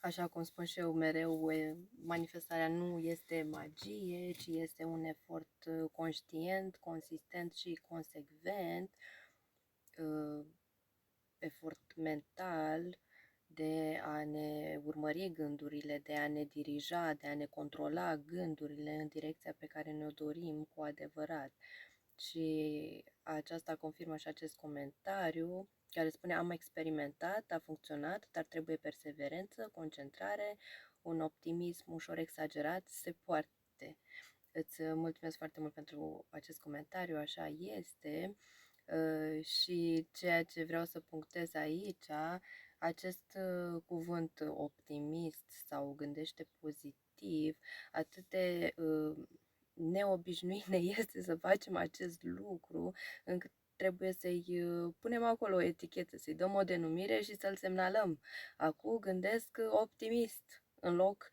Așa cum spun și eu mereu, manifestarea nu este magie, ci este un efort conștient, consistent și consecvent, efort mental de a ne urmări gândurile, de a ne dirija, de a ne controla gândurile în direcția pe care ne-o dorim cu adevărat. Și aceasta confirmă și acest comentariu care spune: am experimentat, a funcționat, dar trebuie perseverență, concentrare, un optimism ușor exagerat se poate. Îți mulțumesc foarte mult pentru acest comentariu, așa este. Și ceea ce vreau să punctez aici, acest cuvânt optimist sau gândește pozitiv, atât de neobișnuit ne este să facem acest lucru, încât trebuie să-i punem acolo o etichetă, să-i dăm o denumire și să-l semnalăm. Acum gândesc optimist, în loc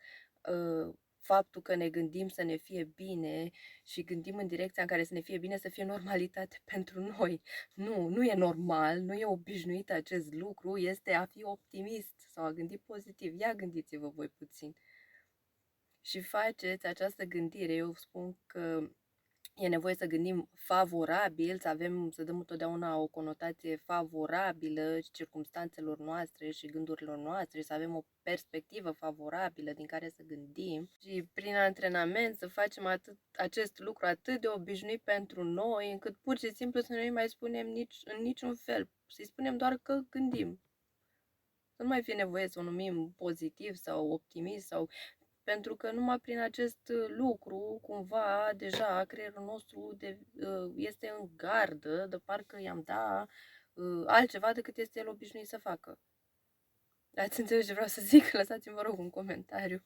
faptul că ne gândim să ne fie bine și gândim în direcția în care să ne fie bine să fie normalitate pentru noi. Nu e normal, nu e obișnuit acest lucru, este a fi optimist sau a gândi pozitiv. Ia gândiți-vă voi puțin. Și faceți această gândire. Eu spun că e nevoie să gândim favorabil, să dăm întotdeauna o conotație favorabilă circumstanțelor noastre și gândurilor noastre, să avem o perspectivă favorabilă din care să gândim și prin antrenament să facem acest lucru atât de obișnuit pentru noi, încât pur și simplu să nu mai spunem în niciun fel, să-i spunem doar că gândim. Să nu mai fie nevoie să o numim pozitiv sau optimist pentru că numai prin acest lucru, cumva, deja creierul nostru este în gardă, de parcă i-am da altceva decât este el obișnuit să facă. Ați înțeles ce vreau să zic? Lăsați-mi, vă rog, un comentariu.